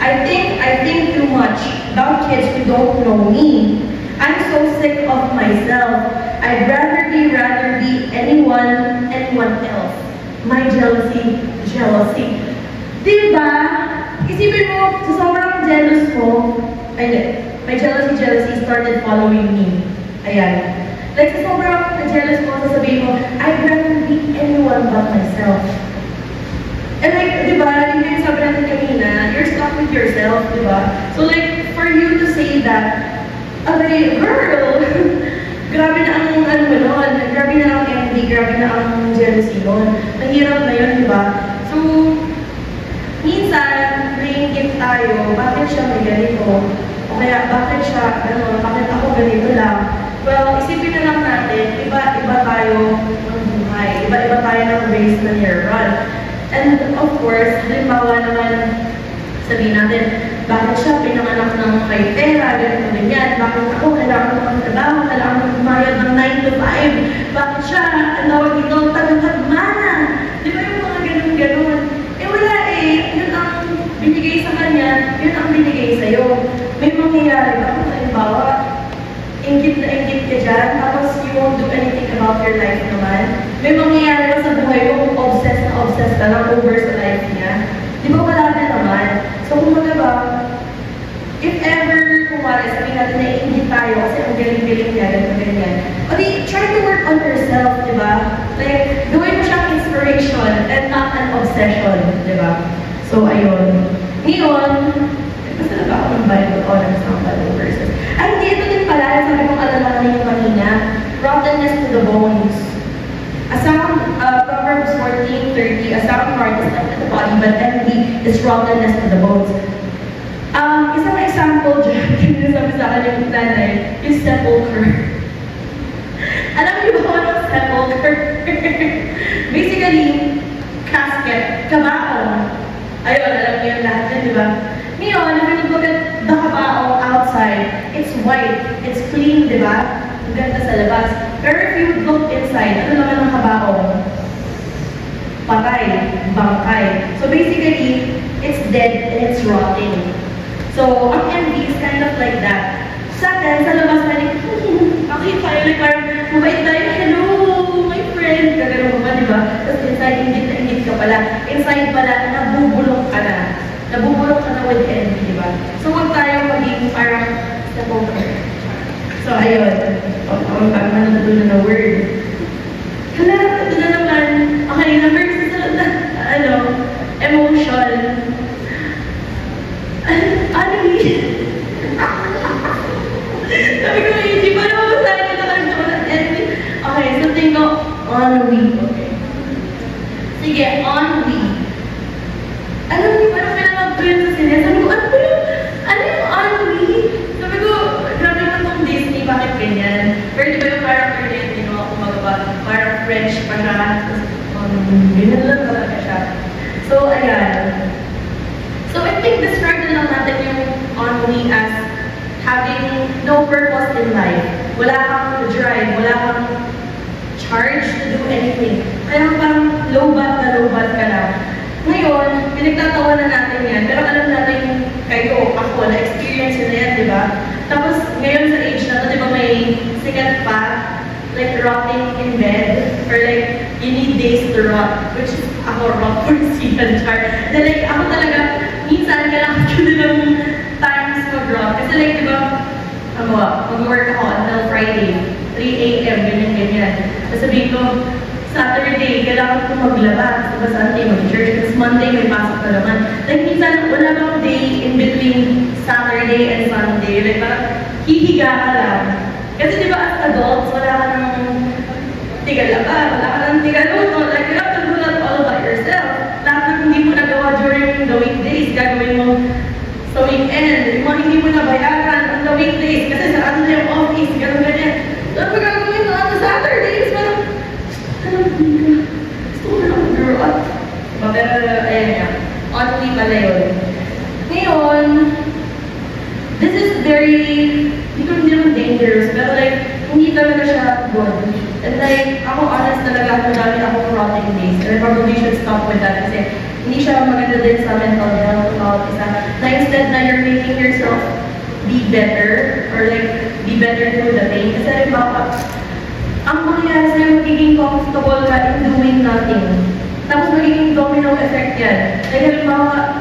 I think too much about kids who don't know me. I'm so sick of myself. I'd rather be anyone else. My jealousy. Diba? Isipin mo, sa sobrang jealous ko, my jealousy started following me. Ayan. Like, sa sobrang jealous ko, sasabihin ko, I'd rather be anyone but myself. And like, di ba, yung yung sabi natin kanina, you're stuck with yourself, di ba? So like, for you to say that, okay, girl, grabe na ang ano nun, grabe na ang envy, grabe na ang jealousy nun. Mahirap na yun, di ba? So, minsan, naiingit tayo, bakit siya may ganito? O kaya, bakit siya, bakit ako ganito lang? Well, isipin na lang natin, iba-iba tayo ng buhay, iba-iba tayo ng race na nirun. And of course, halimbawa naman, sabihin natin, bakit siya pinanganak ng may pera, ganyan, bakit ako, kailangan ko magtrabaho, kailangan ko kumayad ng 9 to 5, bakit siya, ang tawag dito, tagapagmana, di ba yung mga ganun-ganun? Eh wala yun ang binigay sa kanya, yun ang binigay sa'yo. May mangyayari ba kung halimbawa, inggit na inggit ka dyan, tapos you won't do anything about your life naman. May mangyayari ba sa buhay mo kung obsessed ka lang over sa life niya? Di ba wala na naman? So kung ba, if ever, sabihin natin na inggit tayo kasi ang galing-galing niya, ganyan. O di, try to work on yourself, di ba? Like, gawin mo siyang inspiration and not an obsession, di ba? So, ayun. Ngayon, basta na ba ako ng Bible o ng isang Bible verses? Ay, hindi, ito din pala, sabi kong alala ninyo kanina, rottenness to the bones. Proverbs 14:30, a sound heart is like to the body, but envy is rottenness to the bones. Isang example dyan, yung sabi sa akin yung nanay, yung sepulcher. Alam niyo ba kung anong sepulcher? Basically, casket, kabaong. Ayun, alam niyo yung lahat yun, di ba? Ngayon, if you look at the kabaong outside, it's white, it's clean, di ba? Ang ganda sa labas. Pero if you look inside, ano naman ang kabaong? Patay, bangkay. So basically, it's dead and it's rotting. So, ang envy is kind of like that. Sa atin, sa labas na rin, okay tayo, like parang, mabait tayo, hello, my friend, gagano'n mo ba, di ba? Tapos inside, ingit ka pala. Inside pala, nabubulong ka na. Nabubulong ka na with envy, di ba? So, huwag tayo maging parang sa poker. So, ayun. Ang natutunan na word. Hala, ito na naman. Okay, number 6 na, emotion. Ano yun? Sabi ko, hindi pa naman masahin na nakagdawa ng envy. Okay, so tingko, ennui. Okay. Sige, ennui. Alam niyo, parang pinanag ko yun sa sila. Sabi ko, ano yung ennui? Sabi ko, grabe na itong Disney, bakit ganyan? Pero di ba yung character na yun, kumagawa, parang French pa siya. Ganyan lang talaga siya. So, ayan. So, I think describe na lang natin yung ennui as having no purpose in life. Wala kang drive, wala kang charge to do anything. Kaya parang low-bat ka lang. Ngayon, pinagtatawa na natin yan, pero alam natin kayo, ako, na-experience yun na yan, di ba? Tapos, ngayon sa age na to, di ba may sikat pa, like rotting in bed, or like, you need days to rot, which is ako rot for season chart. Then like, ako talaga, minsan kailangan ko din ng times mag-rot. Kasi like, di ba, mag-work ako until Friday, 3 a.m., ganyan. Tapos sabihin ko, Saturday, kailangan ko maglabas. Diba Sunday, mag-church. Tapos Monday may pasok na naman. Like, minsan, wala bang day in between Saturday and Sunday. Like, parang hihiga ka lang. Kasi di ba as adults, wala ka nang tigalaba, wala ka nang tigaluto. Like, you have to do that all by yourself. Lahat ng hindi mo nagawa during the weekdays, gagawin mo sa weekend. Yung mga hindi mo nabayaran on the weekdays. Kasi sa ano yung office, gano'n ganyan. So, ano gagawin mo on the Saturdays? Parang, gusto ko na lang grow up. Pero, ayan nga. Honestly pala yun. Ngayon, this is very, hindi naman dangerous, pero like, hindi talaga siya good. And like, ako honest talaga, madami akong rotting days. And I probably should stop with that kasi hindi siya maganda din sa mental health about isa. Na instead na you're making yourself be better, or like, be better through the pain. Kasi like, ang mangyayari sa'yo, magiging comfortable ka in doing nothing. Tapos magiging domino effect yan. Like, halimbawa,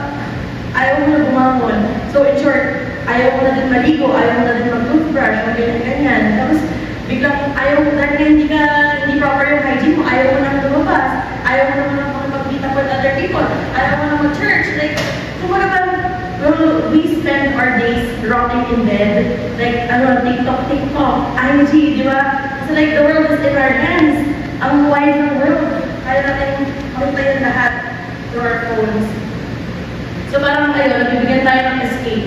ayaw mo na bumangon. So in short, ayaw mo na din maligo, ayaw mo na din mag-toothbrush, ganyan-ganyan. Tapos biglang ayaw mo dahil hindi proper yung hygiene mo, ayaw mo na lumabas, ayaw mo na makipag-meet up with other people, ayaw mo na mag-church. Like, we spend our days rotting in bed, like, TikTok, IG, di ba? So like, the world is in our hands. Ang wide ng world. Kaya natin makitayin lahat through our phones. So parang ayun, nabibigyan tayo ng escape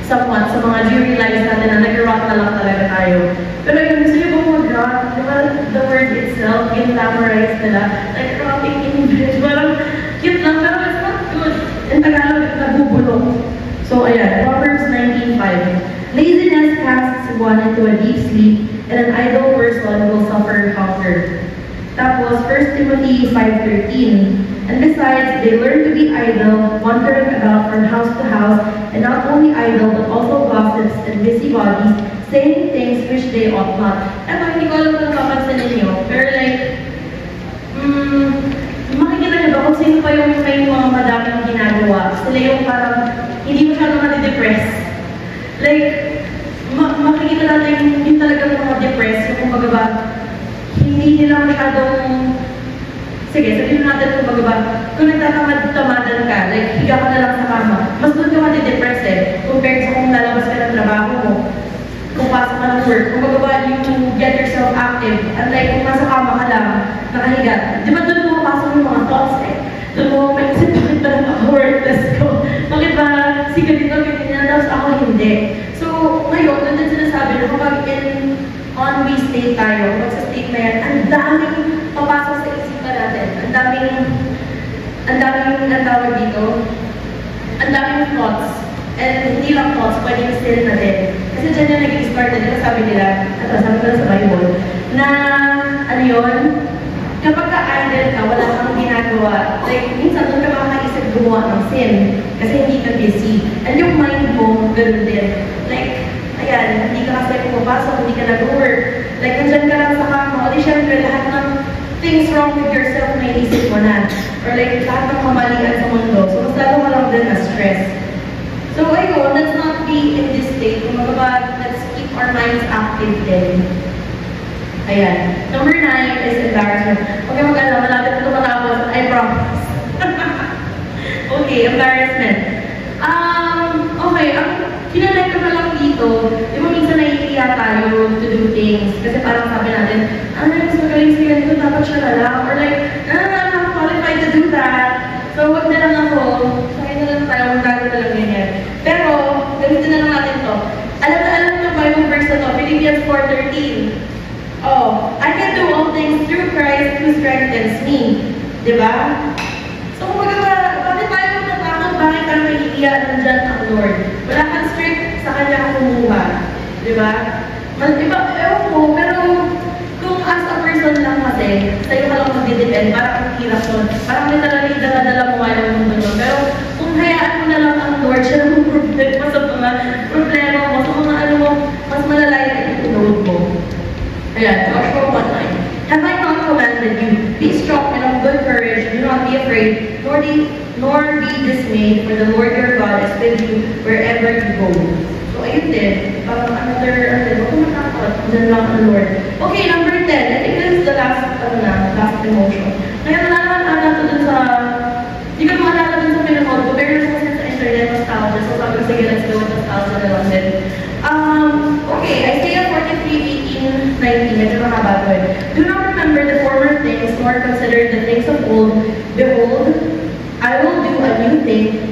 somewhat sa mga realize natin na nag-rot na lang talaga tayo. Pero yun, gusto nyo bang mag-rot? Diba, the word itself, glamorize nila, like rotting in English, parang cute lang, pero it's not good. In Tagalog, nabubulok. So ayan, Proverbs 19:5. Laziness casts one into a deep sleep, and an idle person will suffer hunger. Tapos, 1 Timothy 5:13. And besides, they learn to be idle, wandering about from house to house, and not only idle, but also gossips and busybodies, saying things which they ought not. Hindi ko alam kung kapansin ninyo, pero like, makikita niyo ba kung sino pa yung may mga madaming ginagawa? Sila yung parang, hindi masyadong nade-depress. Like, makikita natin yung talagang mga depressed, yung kumbaga ba, hindi nila masyadong. Sige, sabihin natin kung nagtatamad-tamadan ka, like, higa ka na lang sa kama, mas doon ka mati-depress compared sa kung lalabas ka ng trabaho mo, kung pasok ka ng work, you get yourself active, unlike kung nasa kama ka lang, nakahiga. Di ba doon mo pasok yung mga thoughts Doon mo maisip, bakit ba worthless ko? Bakit ba si ganito, ganyan, tapos ako hindi. So, ngayon, doon din sinasabi na kapag on-way state tayo, pag sa state na yan, ang daming papasok sa isipan natin. Ang daming tawag dito, ang daming thoughts. And hindi lang thoughts, pwedeng sin na din. Kasi dyan yung nag-start na dito, sabi nila sa Bible, na ano yun, kapag ka-idle ka, wala kang ginagawa. Like, minsan doon ka makakaisip gumawa ng sin, kasi hindi ka busy. And yung mind mo, ganoon din. Like, ayan, hindi ka kasi pumapasok, hindi ka nag-work. Like, nandyan ka lang sa kama, o di syempre lahat ng things wrong with yourself may isip mo na. Or like, lahat ng kamalian sa mundo. So, mas lalo ka lang din na stress. So, ayun, let's not be in this state. Kung let's keep our minds active din. Ayan. Number 9 is embarrassment. Okay, mag-alala, malapit ito matapos. I promise. Okay, embarrassment. Okay, ang kinalay ko na lang dito, di ba minsan naiiya tayo to do things. Kasi parang sabi natin, mas magaling siya ganito, dapat siya na lang. Or like, I'm not qualified to do that. So, wag na lang ako. Sakay na lang tayo, magbago na lang ganyan. Pero, gamitin na lang natin to. Alam na ba yung verse na to? Philippians 4:13. Oh, I can do all things through Christ who strengthens me. Diba? So, bakit tayo natatakot? Bakit tayo naiiya? Nandyan ang Lord. Wala kang strength, sa Kanya ka kumuha. Diba? Ewan ko, pero kung as a person lang kasi, sa'yo ka lang mag-depend, parang ang hirap nun. Parang literally, dala-dala mo nga yung mundo nun. Pero kung hayaan mo na lang ang Lord, siya lang problema sa mga problema mo, sa mga ano mo, mas malalay na ituload mo. Ayan, Joshua 1:9. Have I not commanded you? Be strong and of good courage. Do not be afraid, nor be dismayed, for the Lord your God is with you wherever you go. So, ayun din. Parang another, huwag ko matakot. Diyan lang ang Lord. Okay, number 10. I think this is the last emotion. Ngayon, nalaman ata ito dun sa, hindi ko naman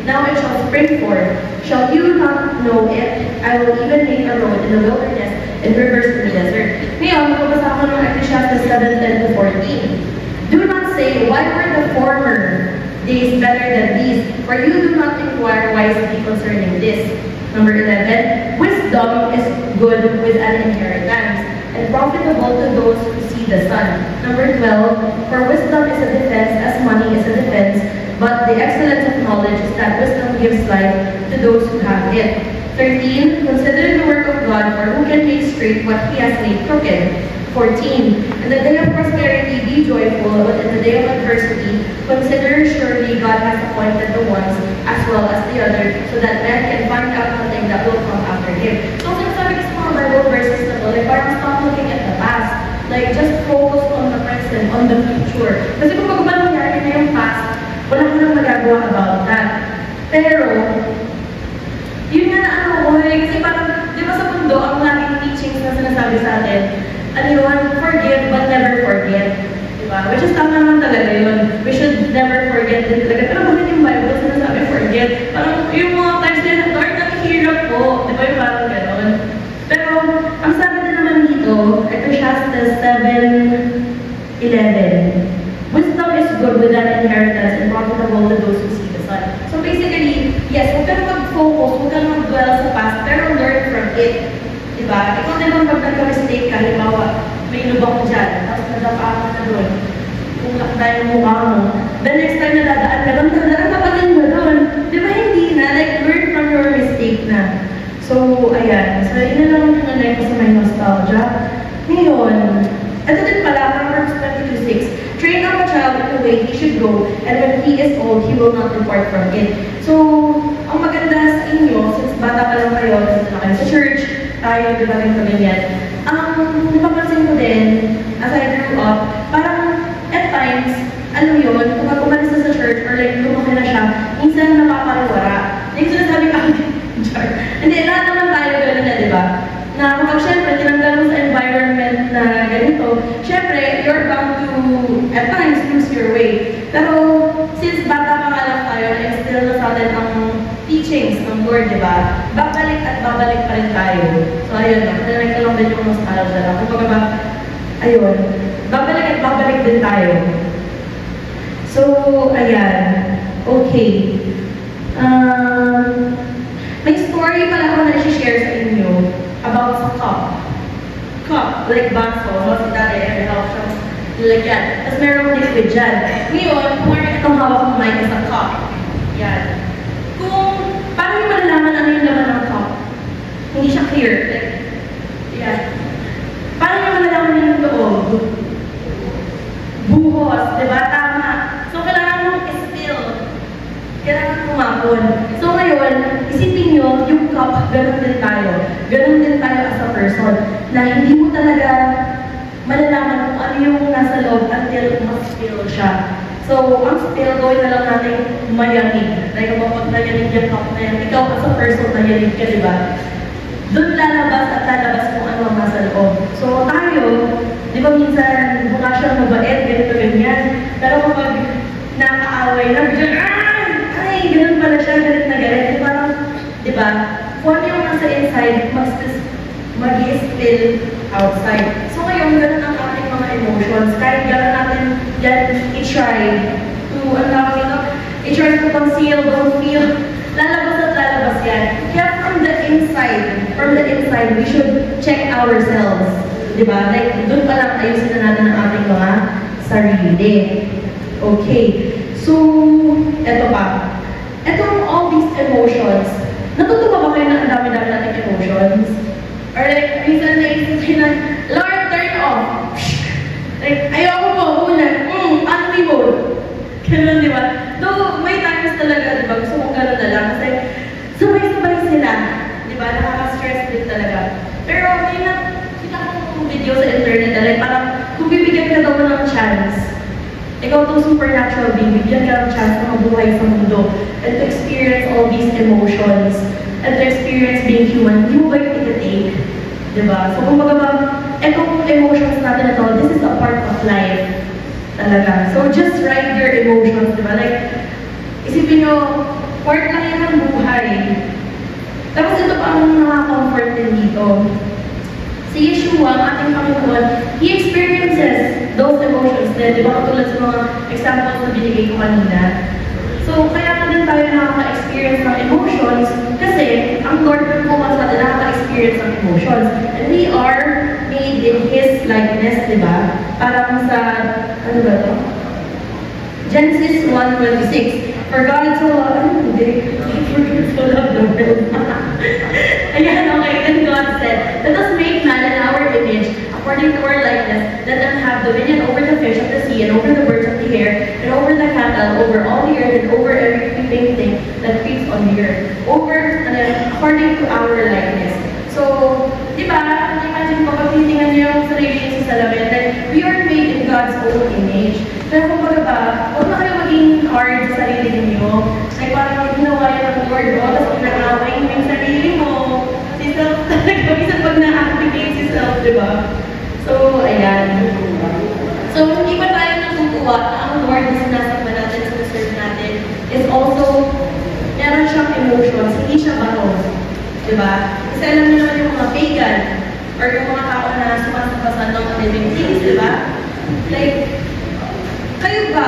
now it shall spring forth. Shall you not know it? I will even make a road in the wilderness and rivers in the desert. Ngayon, magbabasa ko ng Ecclesiastes 7:10-14. Do not say, why were the former days better than these? For you do not inquire wisely concerning this. Number 11, wisdom is good with an inheritance, and profitable to those who see the sun. Number 12, for wisdom is a defense as money is a defense, but the excellence of knowledge is that wisdom gives life to those who have it. 13, consider the work of God, for who can make straight what he has made crooked. 14, in the day of prosperity be joyful, but in the day of adversity consider surely God has appointed the ones as well as the other, so that man can find out nothing that will come after him. So sinasabi ko sa mga Bible verses na to, like parang stop looking at the past. Like just focus on the present, on the future. Kasi kung pag nangyari na yung past, wala ka nang magagawa about that. Pero, yun nga na ano ko, kasi parang, di ba sa mundo, ang laging teachings na sinasabi sa atin, ano yun, forgive but never forget. Diba? Which is tama naman talaga yun. We should never forget din talaga. Pero bakit yung Bible sinasabi forget? Parang yung mga times na Lord, naghihirap po. Diba yung parang gano'n? Pero, ang sabi na naman dito, Ecclesiastes 7:11, wisdom is good with an inheritance and profitable to those who see the sun. So basically, yes, huwag ka na mag-focus, huwag ka na mag-dwell sa past, pero learn from it. Diba? Ikaw na naman pag nagka-mistake ka, halimbawa, may lubak dyan, tapos nadapaan ka na doon, kung lakda yung mukha mo, the next time na dadaan ka doon, tandaan ka pa din ba doon? Diba hindi na? Like, learn from your mistake na. So, ayan. So, yun na lang yung nanay ko sa may nostalgia. Ngayon, ito din pala, Proverbs 22:6, train up a child in the way he should go, and when he is old, he will not depart from it. So, ang maganda sa inyo, since bata pa lang kayo, nandito na kayo sa church, tayo, di ba ganito ganyan, napapansin ko din, as I grew up, parang, at times, ano yun, kapag umalis na sa church, or like, lumaki na siya, minsan napapariwara. Like, sinasabi ka, hindi, lahat naman tayo gano'n na, di ba? Na kapag syempre, tinanggal mo sa environment na ganito, syempre, you're bound to, at times, lose your way. Pero, since bata pa nga lang tayo, na-instill na sa atin ang teachings ng Lord, di ba? Babalik at babalik pa rin tayo. So, ayun, nakalagay ko lang din yung nostalgia lang. Kung baga ba, ayun, babalik at babalik din tayo. So, ayan. Okay. May story pala ako na i-share sa inyo about sa cup. Cup, like baso, no? Si Daddy ever help siya lalagyan. Tapos merong liquid dyan. Ngayon, kung itong hawak ng mic sa cup. Yan. Kung, paano yung malalaman ano yung laman ng cup? Hindi siya clear. Like, yan. Paano yung malalaman yung loob? Buhos, di ba? Tama. So, kailangan mong i-spill. Kailangan kumapon. So, ngayon, isipin nyo, yung cup, ganun din tayo. Ganun din tayo as a person. Na hindi mo talaga malalaman kung ano yung nasa loob until ma-spill siya. So, ang spill, gawin na lang natin mayanig. Like, kapag nayanig yung cup na yan, ikaw as a person nayanig ka, di ba? Doon lalabas at lalabas kung ano ang nasa loob. So, tayo, di ba minsan, mukha siyang mabait, ganito, ganyan. Pero kapag nakaaway na, bigyan, ay, ganun pala siya, galit na galit. Di parang, di ba, kung ano yung nasa inside, mag-i-spill outside. So, ngayon, ganun ang ating mga emotions. Kahit gano'n natin yan, i-try to, ano tawag ito? I-try to conceal, don't feel, lalabas at lalabas yan. Kaya from the inside, we should check ourselves. Diba? Like, doon pa lang ayusin na natin ang ating mga sarili. Okay. So, eto pa. Etong all these emotions, natutuwa ba kayo na ang dami-dami nating emotions? Or like, minsan naisip kayo na, Lord, turn off. Like, ayoko po, ulan. Angry mode. Ganun, di ba? Though, may times talaga, di ba? Gusto mong gano'n na lang. Kasi, sabay-sabay sila. Di ba? Nakaka-stress din talaga. Pero, may nakita kong video sa internet na, like, parang, kung bibigyan ka daw ng chance, ikaw itong supernatural being, bibigyan ka ng chance na mabuhay sa mundo, and to experience all these emotions, and to experience being human, hindi mo ba yung iti-take? Diba? So, kung baga ba, etong emotions natin ito, this is a part of life. Talaga. So, just ride your emotions, diba? Like, isipin nyo, Part lang yan ng buhay. Tapos ito pa ang nakaka-comfort din dito. Si Yeshua, ang ating Panginoon, He experiences those emotions din. Di ba? Katulad sa mga examples na binigay ko kanina. So, kaya na din tayo nakaka-experience ng emotions kasi ang Lord po mas natin nakaka-experience ng emotions. And we are made in His likeness, di ba? Parang sa, ano ba ito? Genesis 1:26. For God so loved the world. Ayan, okay. Then God said, let us make man in our image, according to our likeness, let them have dominion over the fish of the sea, and over the birds of the air, and over the cattle, over all the earth, and over every creeping thing that creeps on the earth. According to our likeness. So, di ba, imagine ko, pag titingnan niyo yung sarili niyo sa salamin, that we are made in God's own image. Pero kung baga ba, huwag na kayo maging hard sa sarili niyo. Like, parang ginawa yun ng Lord, tapos pinag-away mo yung sarili mo. Si self, minsan pag na-activate si self, di ba? So, ayan. So, hindi ba tayo natutuwa na ang Lord na sinasamba natin sa serve natin is also, meron siyang emotions, hindi siya batos. Diba? Kasi alam niyo naman yung mga pagan or yung mga tao na sumasabasan ng living things, diba? Like, kayo ba,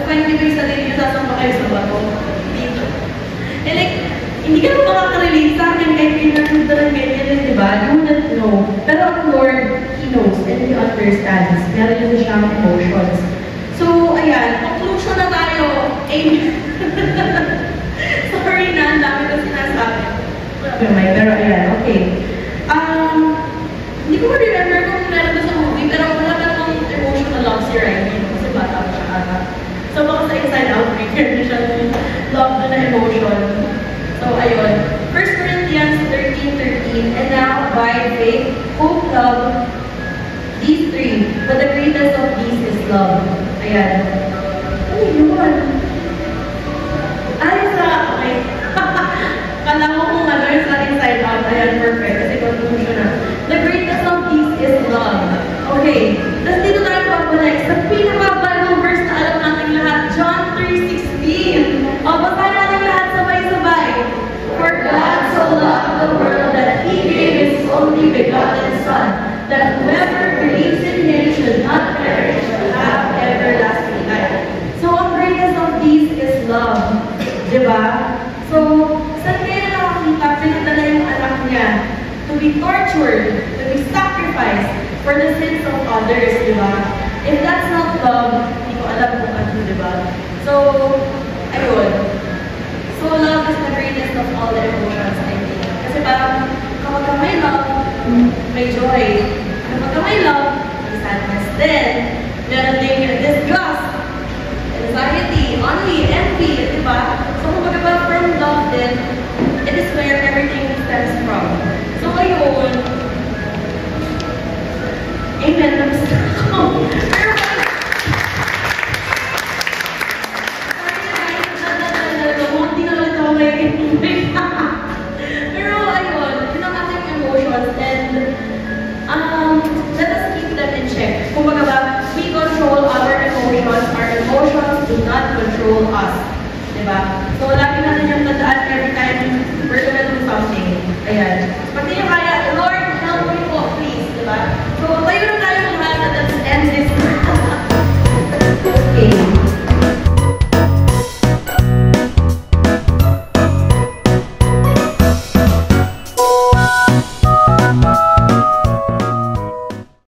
when kayo sa sarili niyo, sasamba kayo sa bato? Dito. And like, hindi ka naman makaka-relate sa akin kahit pinagpunta ng ganyan, diba? You wouldn't know. Pero ang Lord, He knows and He understands. Meron yun siyang emotions. So, ayan, conclusion na tayo. Amen. Sorry na, ang dami ko sinasabi. Pero ayan, okay. Hindi ko ma-remember kung meron sa movie, pero wala ka namang emotional love si Ryan. Kasi bata pa siya ata. So baka sa Inside Out, meron siya love na emotion. So ayun. 1 Corinthians 13:13, and now by faith, hope, love, these three, but the greatest of these is love. Ayan. Ano yun? Ay, okay. Kala mo kung ano yung sa Inside Out. Ayan, perfect. Kasi conclusion na. The greatest of these is love. Okay. Tapos dito tayo babalik sa pinaka-Bible verse na alam natin lahat. John 3:16. O, basahin natin lahat sabay-sabay. For God so loved the world that He gave His only begotten Son, that whoever believes in Him should not perish but have everlasting life. So, ang greatest of these is love. Diba? So, saan kaya nakakita, pinatala yung anak niya to be tortured, to be sacrificed for the sins of others, di ba? If that's not love, hindi ko alam kung ano, di ba? So, ayun. So, love is the greatest of all the emotions, I think. Kasi parang, kapag may love, may joy. Kapag may love, may sadness. Then, meron din disgust, anxiety, envy, di ba? So, kapag ba from love din, it is where everything stems from. So, ayun. Amen. Pero, ayun, yun ang ating emotions and let us keep them in check. Kung baga ba, we control our emotions do not control us. Diba? So, lagi natin yung tandaan every time we're gonna do something. Ayan. Pag di nyo kaya, Lord, help me po, please. Diba? So,